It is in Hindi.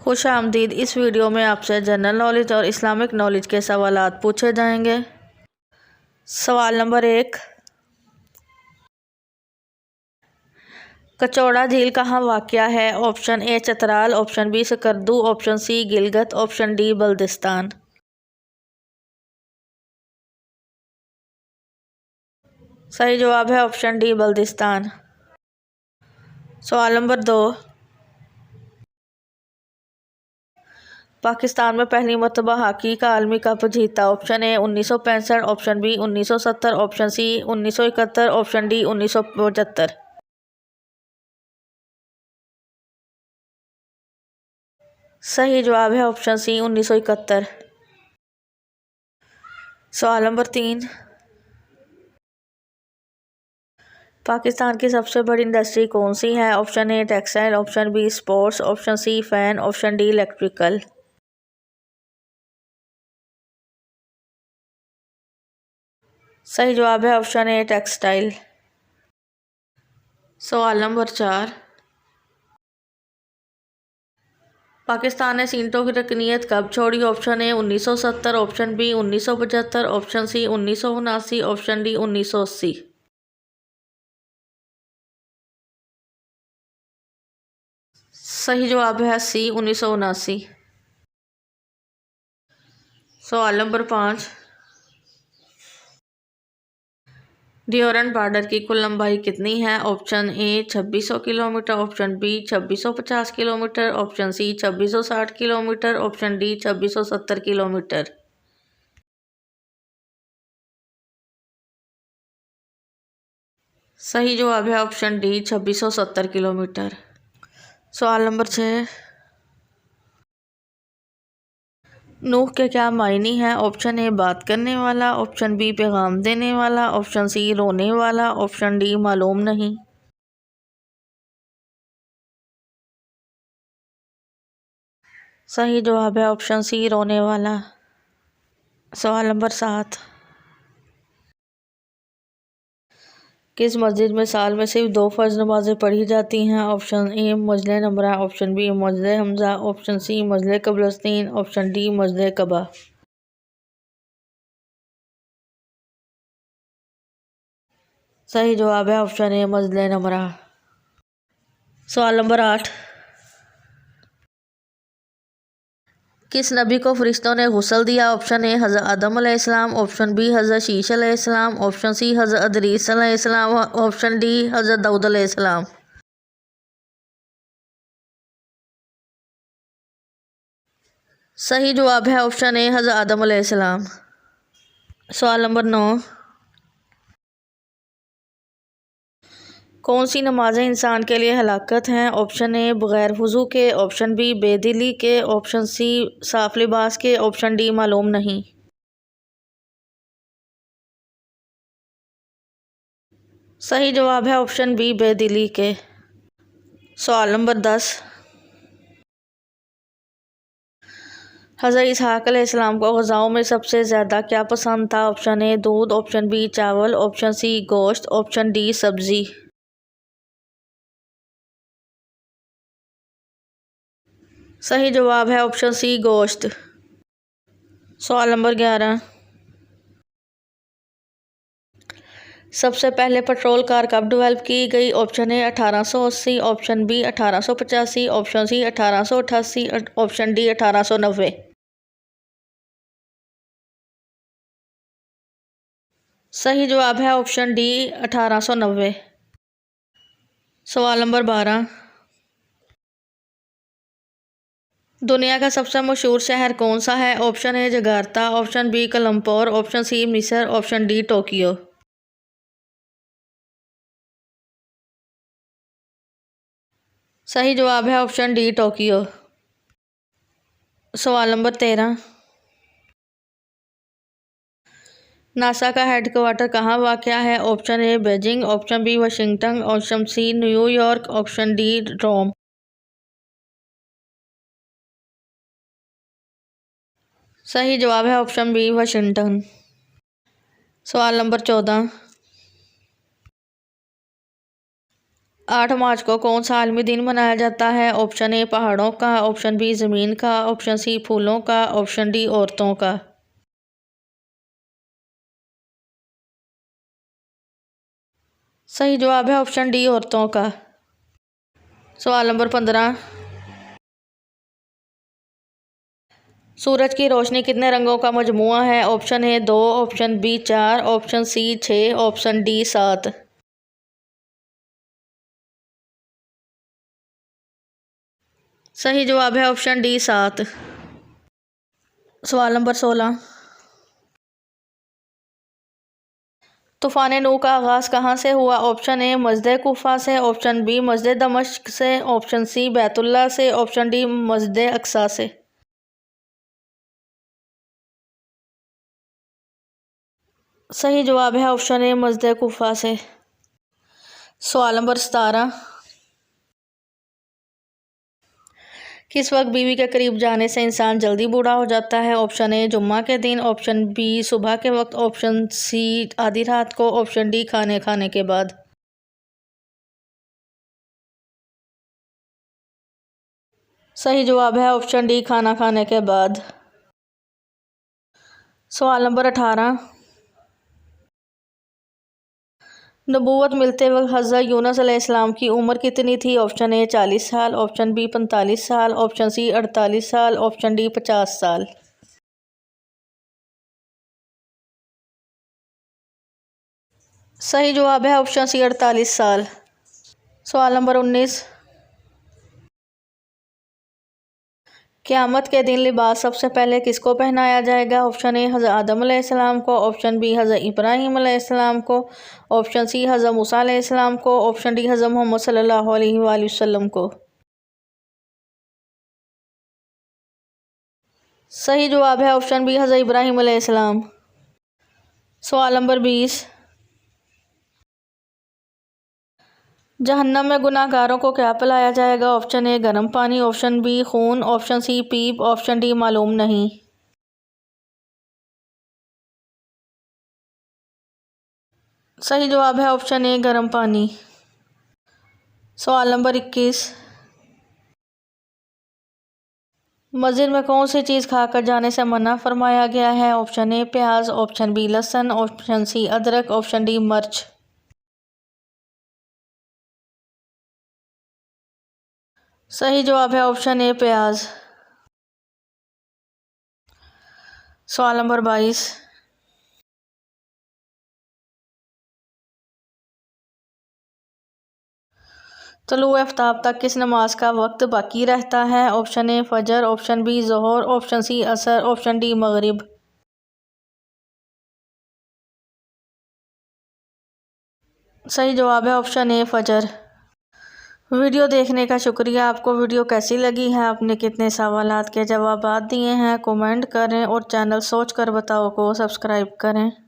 खुश आमदीद। इस वीडियो में आपसे जनरल नॉलेज और इस्लामिक नॉलेज के सवालात पूछे जाएंगे। सवाल नंबर 1, कचौड़ा झील कहाँ वाक़या है? Option A Chitral, option B Skardu, option C Gilgit, option D Baltistan. सही जवाब है ऑप्शन डी बल्दिस्तान। सवाल नंबर 2, पाकिस्तान में पहली मरतबा हॉकी का आलमी कप जीता? Option A 1965, option B 1970, option C 1971, option D 1975। सही जवाब है ऑप्शन सी 1971। सवाल नंबर 3, पाकिस्तान की सबसे बड़ी इंडस्ट्री कौन सी है? Option A textile, option B sports, option C fan, option D electrical. सही जवाब है ऑप्शन ए टेक्सटाइल। सवाल नंबर 4, पाकिस्तान ने सीटों की रकनीत कब छोड़ी? Option A 1970, option B 1975, option C 1979, option D 1980। सही जवाब है सी 1979। सवाल नंबर 5, ड्यूरंड बॉर्डर की कुल लंबाई कितनी है? Option A 2600 kilometre, option B 2650 kilometre, option C 2660 kilometre, option D 2670 kilometre. सही जवाब है ऑप्शन डी 2670 किलोमीटर। सवाल नंबर 6, नूह के क्या मायने हैं? ऑप्शन ए बात करने वाला, ऑप्शन बी पैगाम देने वाला, ऑप्शन सी रोने वाला, ऑप्शन डी मालूम नहीं। सही जवाब है ऑप्शन सी रोने वाला। सवाल नंबर 7, किस मस्जिद में साल में सिर्फ 2 फ़र्ज नमाजें पढ़ी जाती हैं? ऑप्शन ए मस्जिद नमरा, ऑप्शन बी मस्जिद हमजा, ऑप्शन सी मस्जिद कब्रस्तीन, ऑप्शन डी मस्जिद कबा। सही जवाब है ऑप्शन ए मस्जिद नमरा। सवाल नंबर 8, किस नबी को फरिश्तों ने गुस्ल दिया? ऑप्शन ए हज़रत आदम अलैहिस्सलाम, ऑप्शन बी हज़रत शीश अलैहिस्सलाम, ऑप्शन सी हज़रत अदरीस अलैहिस्सलाम, ऑप्शन डी हज़रत दाऊद अलैहिस्सलाम। सही जवाब है ऑप्शन ए हज़रत आदम अलैहिस्सलाम। सवाल नंबर 9, कौन सी नमाजें इंसान के लिए हलाकत हैं? ऑप्शन ए बग़ैर वज़ू के, ऑप्शन बी बेदिली के, ऑप्शन सी साफ लिबास के, ऑप्शन डी मालूम नहीं। सही जवाब है ऑप्शन बी बेदिली के। सवाल नंबर 10, हज़रत इसहाक़ अलैहिस्सलाम को ग़ज़ाओं में सबसे ज़्यादा क्या पसंद था? ऑप्शन ए दूध, ऑप्शन बी चावल, ऑप्शन सी गोश्त, ऑप्शन डी सब्ज़ी। सही जवाब है ऑप्शन सी गोश्त। सवाल नंबर 11, सबसे पहले पेट्रोल कार कब डेवलप की गई? Option A 1880, option B 1885, option C 1888, option D 1890। सही जवाब है ऑप्शन डी 1890। सवाल नंबर 12, दुनिया का सबसे मशहूर शहर कौन सा है? Option A Jakarta, option B Colombo, option C मिस्र, ऑप्शन डी टोक्यो। सही जवाब है ऑप्शन डी टोक्यो। सवाल नंबर 13, नासा का हेडक्वार्टर कहाँ वाक़या है? Option A Beijing, option B Washington, option C New York, option D Rome. सही जवाब है ऑप्शन बी वाशिंगटन। सवाल नंबर 14, 8 मार्च को कौन सा आलमी दिन मनाया जाता है? ऑप्शन ए पहाड़ों का, ऑप्शन बी ज़मीन का, ऑप्शन सी फूलों का, ऑप्शन डी औरतों का। सही जवाब है ऑप्शन डी औरतों का। सवाल नंबर 15, सूरज की रोशनी कितने रंगों का मजमूआ है? Option A 2, option B 4, option C 6, option D 7। सही जवाब है ऑप्शन डी 7। सवाल नंबर 16, तूफ़ान नूह का आगाज़ कहाँ से हुआ? ऑप्शन ए मस्जिद कूफा से, ऑप्शन बी मस्जिद दमिश्क से, ऑप्शन सी बैतुल्लाह से, ऑप्शन डी मस्जिद अक्सा से। सही जवाब है ऑप्शन ए मस्जिद कूफा से। सवाल नंबर 17, किस वक्त बीवी के करीब जाने से इंसान जल्दी बूढ़ा हो जाता है? ऑप्शन ए जुम्मा के दिन, ऑप्शन बी सुबह के वक्त, ऑप्शन सी आधी रात को, ऑप्शन डी खाने खाने के बाद। सही जवाब है ऑप्शन डी खाना खाने के बाद। सवाल नंबर 18, नबूवत मिलते वक्त हज़रत यूनुस अलैहिस्सलाम की उम्र कितनी थी? ऑप्शन ए 40 साल, ऑप्शन बी 45 साल, ऑप्शन सी 48 साल, ऑप्शन डी 50 साल। सही जवाब है ऑप्शन सी 48 साल। सवाल नंबर 19, क़यामत के दिन लिबास सबसे पहले किसको पहनाया जाएगा? ऑप्शन ए हज़रत आदम अलैहिस्सलाम को, ऑप्शन बी हज़रत इब्राहीम अलैहिस्सलाम को, ऑप्शन सी हज़रत मूसा अलैहिस्सलाम को, ऑप्शन डी हज़रत मोहम्मद सल्लल्लाहु अलैहि वसल्लम को। सही जवाब है ऑप्शन बी हज़रत इब्राहीम अलैहिस्सलाम। सवाल नंबर 20, जहन्नम में गुनाहगारों को क्या पिलाया जाएगा? ऑप्शन ए गर्म पानी, ऑप्शन बी खून, ऑप्शन सी पीप, ऑप्शन डी मालूम नहीं। सही जवाब है ऑप्शन ए गर्म पानी। सवाल नंबर 21, मस्जिद में कौन सी चीज़ खाकर जाने से मना फरमाया गया है? ऑप्शन ए प्याज, ऑप्शन बी लहसुन, ऑप्शन सी अदरक, ऑप्शन डी मिर्च। सही जवाब है ऑप्शन ए प्याज। सवाल नंबर 22, तलुए आफ्ताब तक किस नमाज का वक्त बाकी रहता है? ऑप्शन ए फजर, ऑप्शन बी ज़ोहर, ऑप्शन सी असर, ऑप्शन डी मगरिब। सही जवाब है ऑप्शन ए फजर। वीडियो देखने का शुक्रिया। आपको वीडियो कैसी लगी है? आपने कितने सवालात के जवाब दिए हैं? कमेंट करें और चैनल सोच कर बताओ को सब्सक्राइब करें।